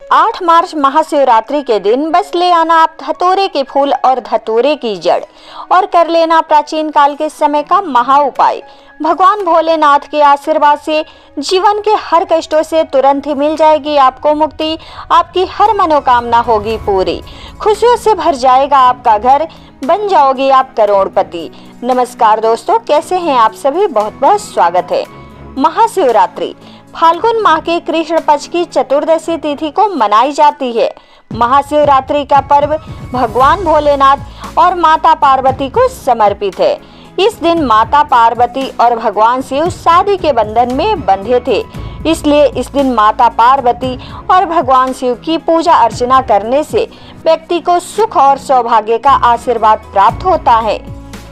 8 मार्च महाशिवरात्रि के दिन बस ले आना आप धतूरे के फूल और धतूरे की जड़ और कर लेना प्राचीन काल के समय का महा उपाय। भगवान भोलेनाथ के आशीर्वाद से जीवन के हर कष्टों से तुरंत ही मिल जाएगी आपको मुक्ति। आपकी हर मनोकामना होगी पूरी, खुशियों से भर जाएगा आपका घर, बन जाओगे आप करोड़पति। नमस्कार दोस्तों, कैसे हैं आप सभी? बहुत बहुत स्वागत है। महाशिवरात्रि फाल्गुन माह के कृष्ण पक्ष की चतुर्दशी तिथि को मनाई जाती है। महाशिवरात्रि का पर्व भगवान भोलेनाथ और माता पार्वती को समर्पित है। इस दिन माता पार्वती और भगवान शिव शादी के बंधन में बंधे थे, इसलिए इस दिन माता पार्वती और भगवान शिव की पूजा अर्चना करने से व्यक्ति को सुख और सौभाग्य का आशीर्वाद प्राप्त होता है।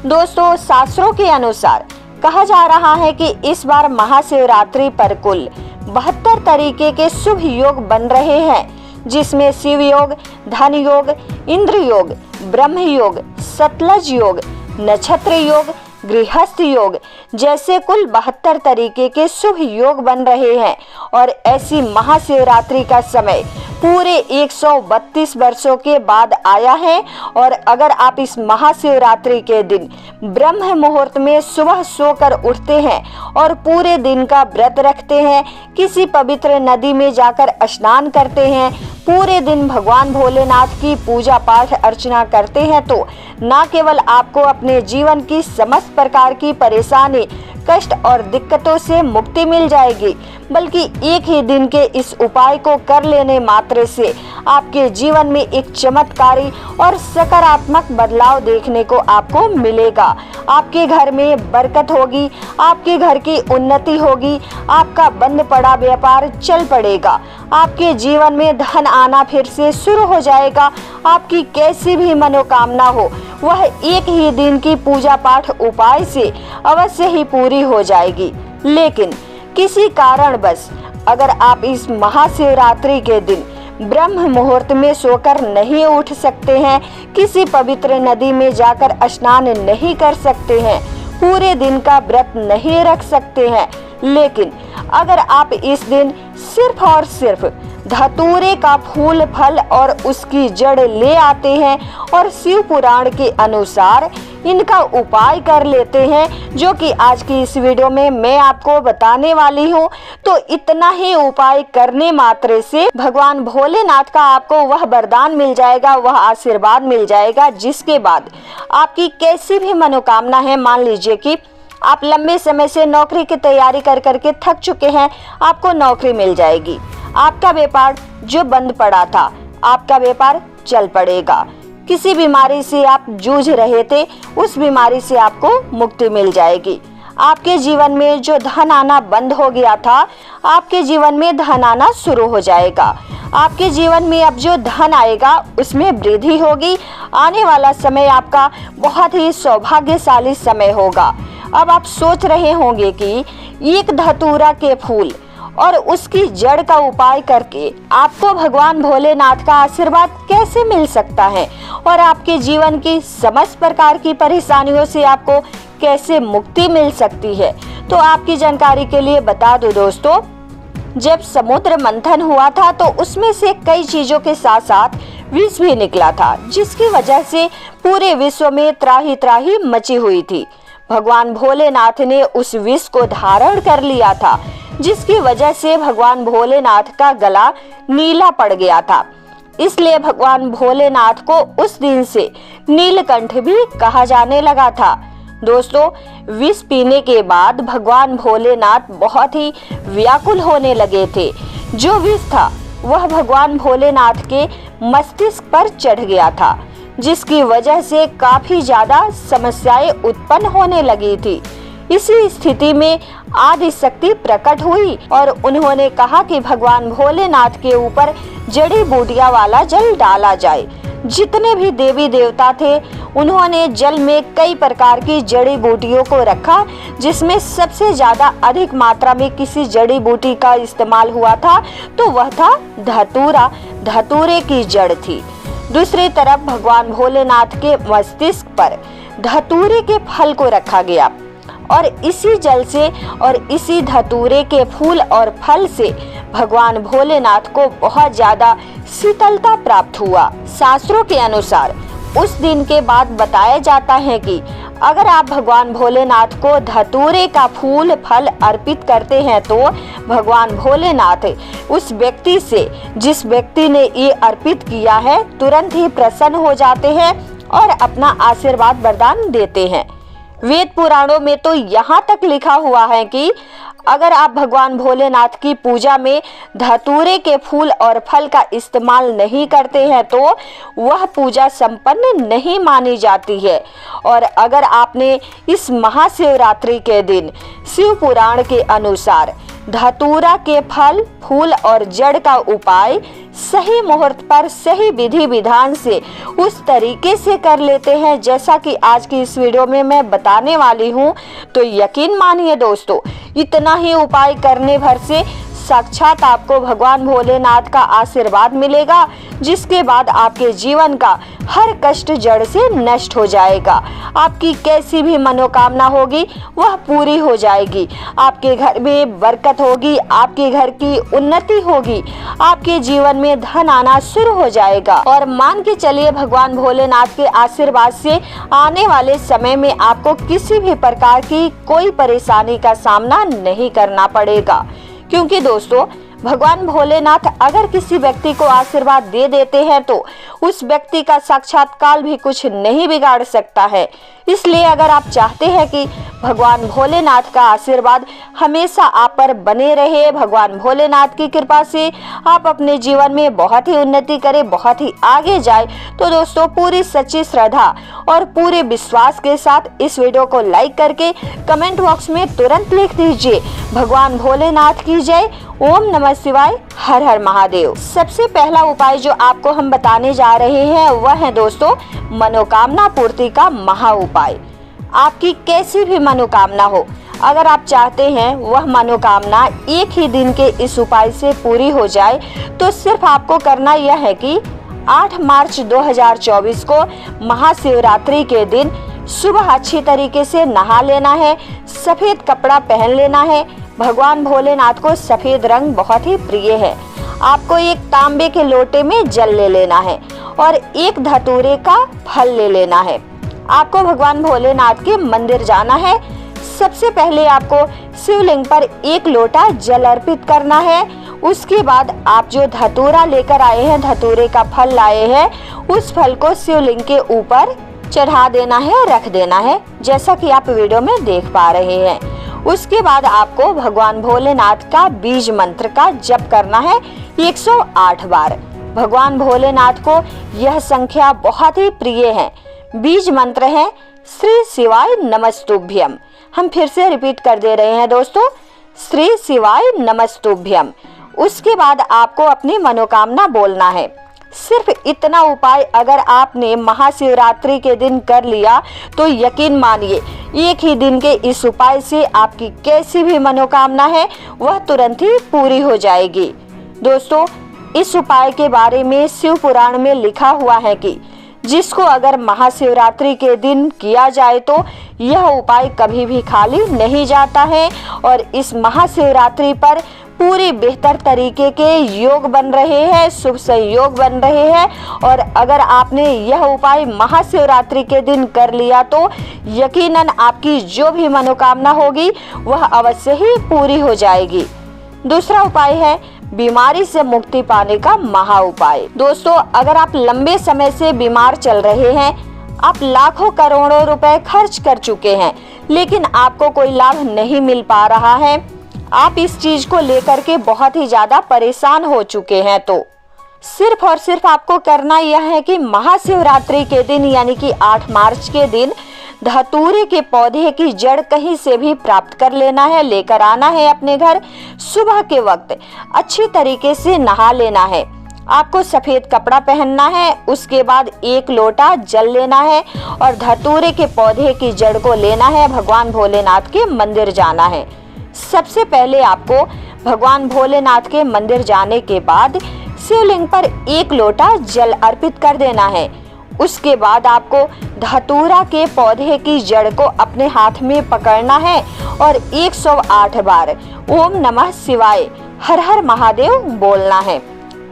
दोस्तों, शास्त्रों के अनुसार कहा जा रहा है कि इस बार महाशिवरात्रि पर कुल 72 तरीके के शुभ योग बन रहे हैं, जिसमें शिव योग, धन योग, इंद्र योग, ब्रह्म योग, सतलज योग, नक्षत्र योग, गृहस्थ योग जैसे कुल 72 तरीके के शुभ योग बन रहे हैं। और ऐसी महाशिवरात्रि का समय पूरे 132 वर्षों के बाद आया है। और अगर आप इस महाशिवरात्रि के दिन ब्रह्म मुहूर्त में सुबह सोकर उठते हैं और पूरे दिन का व्रत रखते हैं, किसी पवित्र नदी में जाकर स्नान करते हैं, पूरे दिन भगवान भोलेनाथ की पूजा पाठ अर्चना करते हैं, तो न केवल आपको अपने जीवन की समस्त प्रकार की परेशानी, कष्ट और दिक्कतों से मुक्ति मिल जाएगी, बल्कि एक ही दिन के इस उपाय को कर लेने मात्र से आपके जीवन में एक चमत्कारी और सकारात्मक बदलाव देखने को आपको मिलेगा। आपके घर में बरकत होगी, आपके घर की उन्नति होगी, आपका बंद पड़ा व्यापार चल पड़ेगा, आपके जीवन में धन आना फिर से शुरू हो जाएगा। आपकी कैसी भी मनोकामना हो वह एक ही दिन की पूजा पाठ उपाय से अवश्य ही पूरी हो जाएगी। लेकिन किसी कारणवश अगर आप इस महाशिवरात्रि के दिन ब्रह्म मुहूर्त में सोकर नहीं उठ सकते हैं, किसी पवित्र नदी में जाकर स्नान नहीं कर सकते हैं, पूरे दिन का व्रत नहीं रख सकते हैं, लेकिन अगर आप इस दिन सिर्फ और सिर्फ धतूरे का फूल, फल और उसकी जड़ ले आते हैं और शिव पुराण के अनुसार इनका उपाय कर लेते हैं, जो कि आज की इस वीडियो में मैं आपको बताने वाली हूँ, तो इतना ही उपाय करने मात्र से भगवान भोलेनाथ का आपको वह वरदान मिल जाएगा, वह आशीर्वाद मिल जाएगा, जिसके बाद आपकी कैसी भी मनोकामना है, मान लीजिए कि आप लंबे समय से नौकरी की तैयारी कर करके थक चुके हैं, आपको नौकरी मिल जाएगी। आपका व्यापार जो बंद पड़ा था, आपका व्यापार चल पड़ेगा। किसी बीमारी से आप जूझ रहे थे, उस बीमारी से आपको मुक्ति मिल जाएगी। आपके जीवन में जो धन आना बंद हो गया था, आपके जीवन में धन आना शुरू हो जाएगा। आपके जीवन में अब जो धन आएगा उसमें वृद्धि होगी। आने वाला समय आपका बहुत ही सौभाग्यशाली समय होगा। अब आप सोच रहे होंगे कि एक धतूरा के फूल और उसकी जड़ का उपाय करके आपको भगवान भोलेनाथ का आशीर्वाद कैसे मिल सकता है और आपके जीवन की समस्त प्रकार की परेशानियों से आपको कैसे मुक्ति मिल सकती है। तो आपकी जानकारी के लिए बता दूं दोस्तों, जब समुद्र मंथन हुआ था तो उसमें से कई चीजों के साथ साथ विष भी निकला था, जिसकी वजह से पूरे विश्व में त्राही त्राही मची हुई थी। भगवान भोलेनाथ ने उस विष को धारण कर लिया था, जिसकी वजह से भगवान भोलेनाथ का गला नीला पड़ गया था। इसलिए भगवान भोलेनाथ को उस दिन से नीलकंठ भी कहा जाने लगा था। दोस्तों, विष पीने के बाद भगवान भोलेनाथ बहुत ही व्याकुल होने लगे थे। जो विष था वह भगवान भोलेनाथ के मस्तिष्क पर चढ़ गया था, जिसकी वजह से काफी ज्यादा समस्याएं उत्पन्न होने लगी थी। इसी स्थिति में आदि शक्ति प्रकट हुई और उन्होंने कहा कि भगवान भोलेनाथ के ऊपर जड़ी बूटियां वाला जल डाला जाए। जितने भी देवी देवता थे, उन्होंने जल में कई प्रकार की जड़ी बूटियों को रखा, जिसमें सबसे ज्यादा अधिक मात्रा में किसी जड़ी बूटी का इस्तेमाल हुआ था तो वह था धतूरा। धतूरे की जड़ थी। दूसरी तरफ भगवान भोलेनाथ के मस्तिष्क पर धतूरे के फल को रखा गया। और इसी जल से और इसी धतूरे के फूल और फल से भगवान भोलेनाथ को बहुत ज्यादा शीतलता प्राप्त हुआ। शास्त्रों के अनुसार उस दिन के बाद बताया जाता है कि अगर आप भगवान भोलेनाथ को धतूरे का फूल फल अर्पित करते हैं तो भगवान भोलेनाथ उस व्यक्ति से, जिस व्यक्ति ने ये अर्पित किया है, तुरंत ही प्रसन्न हो जाते हैं और अपना आशीर्वाद वरदान देते हैं। वेद पुराणों में तो यहाँ तक लिखा हुआ है कि अगर आप भगवान भोलेनाथ की पूजा में धतूरे के फूल और फल का इस्तेमाल नहीं करते हैं तो वह पूजा संपन्न नहीं मानी जाती है। और अगर आपने इस महाशिवरात्रि के दिन शिव पुराण के अनुसार धतूरा के फल फूल और जड़ का उपाय सही मुहूर्त पर सही विधि विधान से उस तरीके से कर लेते हैं जैसा कि आज की इस वीडियो में मैं बताने वाली हूं, तो यकीन मानिए दोस्तों, इतना ही उपाय करने भर से साक्षात आपको भगवान भोलेनाथ का आशीर्वाद मिलेगा, जिसके बाद आपके जीवन का हर कष्ट जड़ से नष्ट हो जाएगा। आपकी कैसी भी मनोकामना होगी वह पूरी हो जाएगी। आपके घर में बरकत होगी, आपके घर की उन्नति होगी, आपके जीवन में धन आना शुरू हो जाएगा। और मान के चलिए भगवान भोलेनाथ के आशीर्वाद से आने वाले समय में आपको किसी भी प्रकार की कोई परेशानी का सामना नहीं करना पड़ेगा, क्योंकि दोस्तों भगवान भोलेनाथ अगर किसी व्यक्ति को आशीर्वाद दे देते हैं तो उस व्यक्ति का साक्षात्कार भी कुछ नहीं बिगाड़ सकता है। इसलिए अगर आप चाहते हैं कि भगवान भोलेनाथ का आशीर्वाद हमेशा आप पर बने रहे, भगवान भोलेनाथ की कृपा से आप अपने जीवन में बहुत ही उन्नति करें, बहुत ही आगे जाए, तो दोस्तों पूरी सच्ची श्रद्धा और पूरे विश्वास के साथ इस वीडियो को लाइक करके कमेंट बॉक्स में तुरंत लिख दीजिए भगवान भोलेनाथ की जय, ओम नमः शिवाय, हर हर महादेव। सबसे पहला उपाय जो आपको हम बताने जा रहे हैं वह है दोस्तों मनोकामना पूर्ति का महा उपाय। आपकी कैसी भी मनोकामना हो, अगर आप चाहते हैं वह मनोकामना एक ही दिन के इस उपाय से पूरी हो जाए, तो सिर्फ आपको करना यह है कि 8 मार्च 2024 को महाशिवरात्रि के दिन सुबह अच्छी तरीके से नहा लेना है, सफेद कपड़ा पहन लेना है। भगवान भोलेनाथ को सफेद रंग बहुत ही प्रिय है। आपको एक तांबे के लोटे में जल ले लेना है और एक धतूरे का फल ले लेना है। आपको भगवान भोलेनाथ के मंदिर जाना है। सबसे पहले आपको शिवलिंग पर एक लोटा जल अर्पित करना है। उसके बाद आप जो धतूरा लेकर आए हैं, धतूरे का फल लाए हैं, उस फल को शिवलिंग के ऊपर चढ़ा देना है, रख देना है, जैसा कि आप वीडियो में देख पा रहे हैं। उसके बाद आपको भगवान भोलेनाथ का बीज मंत्र का जप करना है 108 बार। भगवान भोलेनाथ को यह संख्या बहुत ही प्रिय है। बीज मंत्र है श्री शिवाय नमस्तुभ्यम। हम फिर से रिपीट कर दे रहे हैं दोस्तों, श्री शिवाय नमस्तुभ्यम। उसके बाद आपको अपनी मनोकामना बोलना है। सिर्फ इतना उपाय अगर आपने महाशिवरात्रि के दिन कर लिया तो यकीन मानिए एक ही दिन के इस उपाय से आपकी कैसी भी मनोकामना है वह तुरंत ही पूरी हो जाएगी। दोस्तों इस उपाय के बारे में शिव पुराण में लिखा हुआ है कि जिसको अगर महाशिवरात्रि के दिन किया जाए तो यह उपाय कभी भी खाली नहीं जाता है और इस महाशिवरात्रि पर पूरे बेहतर तरीके के योग बन रहे हैं, शुभ संयोग बन रहे हैं। और अगर आपने यह उपाय महाशिवरात्रि के दिन कर लिया तो यकीनन आपकी जो भी मनोकामना होगी वह अवश्य ही पूरी हो जाएगी। दूसरा उपाय है बीमारी से मुक्ति पाने का महा उपाय। दोस्तों अगर आप लंबे समय से बीमार चल रहे हैं, आप लाखों करोड़ों रुपए खर्च कर चुके हैं लेकिन आपको कोई लाभ नहीं मिल पा रहा है, आप इस चीज को लेकर के बहुत ही ज्यादा परेशान हो चुके हैं, तो सिर्फ और सिर्फ आपको करना यह है कि महाशिवरात्रि के दिन यानी कि 8 मार्च के दिन धतूरे के पौधे की जड़ कहीं से भी प्राप्त कर लेना है, लेकर आना है अपने घर। सुबह के वक्त अच्छी तरीके से नहा लेना है। आपको सफेद कपड़ा पहनना है। उसके बाद एक लोटा जल लेना है और धतूरे के पौधे की जड़ को लेना है। भगवान भोलेनाथ के मंदिर जाना है। सबसे पहले आपको भगवान भोलेनाथ के मंदिर जाने के बाद शिवलिंग पर एक लोटा जल अर्पित कर देना है। उसके बाद आपको धतूरा के पौधे की जड़ को अपने हाथ में पकड़ना है और 108 बार ओम नमः शिवाय हर हर महादेव बोलना है।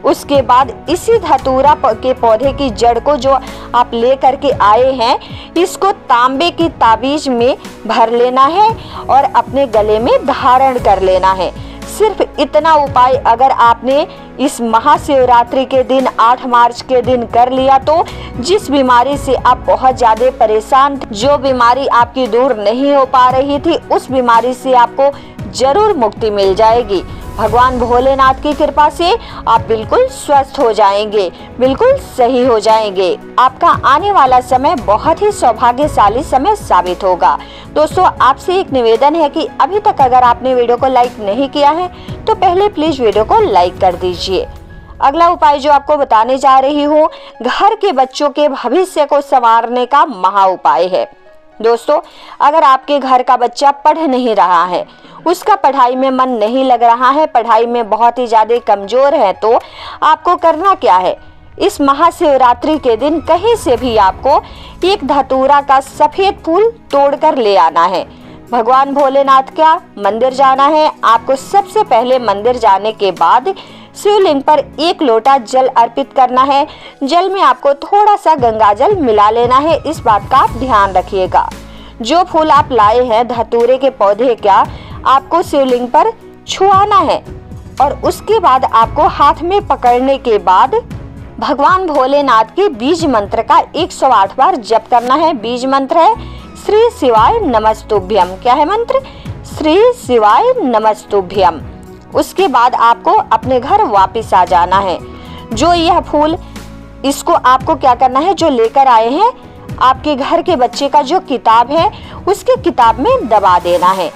उसके बाद इसी धतूरा के पौधे की जड़ को जो आप ले करके आए हैं, इसको तांबे की ताबीज में भर लेना है और अपने गले में धारण कर लेना है। सिर्फ इतना उपाय अगर आपने इस महाशिवरात्रि के दिन 8 मार्च के दिन कर लिया तो जिस बीमारी से आप बहुत ज्यादा परेशान थे, जो बीमारी आपकी दूर नहीं हो पा रही थी, उस बीमारी से आपको जरूर मुक्ति मिल जाएगी। भगवान भोलेनाथ की कृपा से आप बिल्कुल स्वस्थ हो जाएंगे, बिल्कुल सही हो जाएंगे। आपका आने वाला समय बहुत ही सौभाग्यशाली समय साबित होगा। दोस्तों, आपसे एक निवेदन है कि अभी तक अगर आपने वीडियो को लाइक नहीं किया है तो पहले प्लीज वीडियो को लाइक कर दीजिए। अगला उपाय जो आपको बताने जा रही हूँ, घर के बच्चों के भविष्य को संवारने का महा उपाय है। दोस्तों, अगर आपके घर का बच्चा पढ़ नहीं रहा है, उसका पढ़ाई में मन नहीं लग रहा है, पढ़ाई में बहुत ही ज्यादा कमजोर है, तो आपको करना क्या है, इस महाशिवरात्रि के दिन कहीं से भी आपको एक धतूरा का सफेद फूल तोड़कर ले आना है। भगवान भोलेनाथ का मंदिर जाना है। आपको सबसे पहले मंदिर जाने के बाद शिवलिंग पर 1 लोटा जल अर्पित करना है। जल में आपको थोड़ा सा गंगा जल मिला लेना है, इस बात का आप ध्यान रखिएगा। जो फूल आप लाए हैं धतूरे के पौधे का, आपको शिवलिंग पर छुआना है और उसके बाद आपको हाथ में पकड़ने के बाद भगवान भोलेनाथ के बीज मंत्र का 108 बार जप करना है। बीज मंत्र है श्री शिवाय नमस्तुभ्यम। क्या है मंत्र? श्री शिवाय नमस्तुभ्यम। उसके बाद आपको अपने घर वापस आ जाना है। जो यह फूल, इसको आपको क्या करना है, जो लेकर आए हैं आपके घर के बच्चे का जो किताब है, उसके किताब में दबा देना है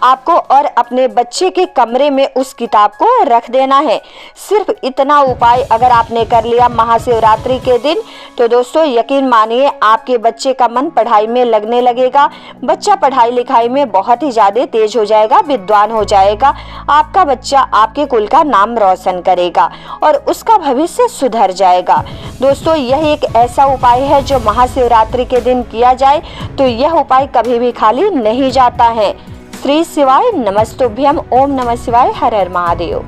आपको और अपने बच्चे के कमरे में उस किताब को रख देना है। सिर्फ इतना उपाय अगर आपने कर लिया महाशिवरात्रि के दिन, तो दोस्तों यकीन मानिए आपके बच्चे का मन पढ़ाई में लगने लगेगा। बच्चा पढ़ाई लिखाई में बहुत ही ज्यादा तेज हो जाएगा, विद्वान हो जाएगा। आपका बच्चा आपके कुल का नाम रोशन करेगा और उसका भविष्य सुधर जाएगा। दोस्तों, यह एक ऐसा उपाय है जो महाशिवरात्रि के दिन किया जाए तो यह उपाय कभी भी खाली नहीं जाता है। श्री शिवाय नमस्तुभ्यम। ओम नमः शिवाय। हर हर महादेव।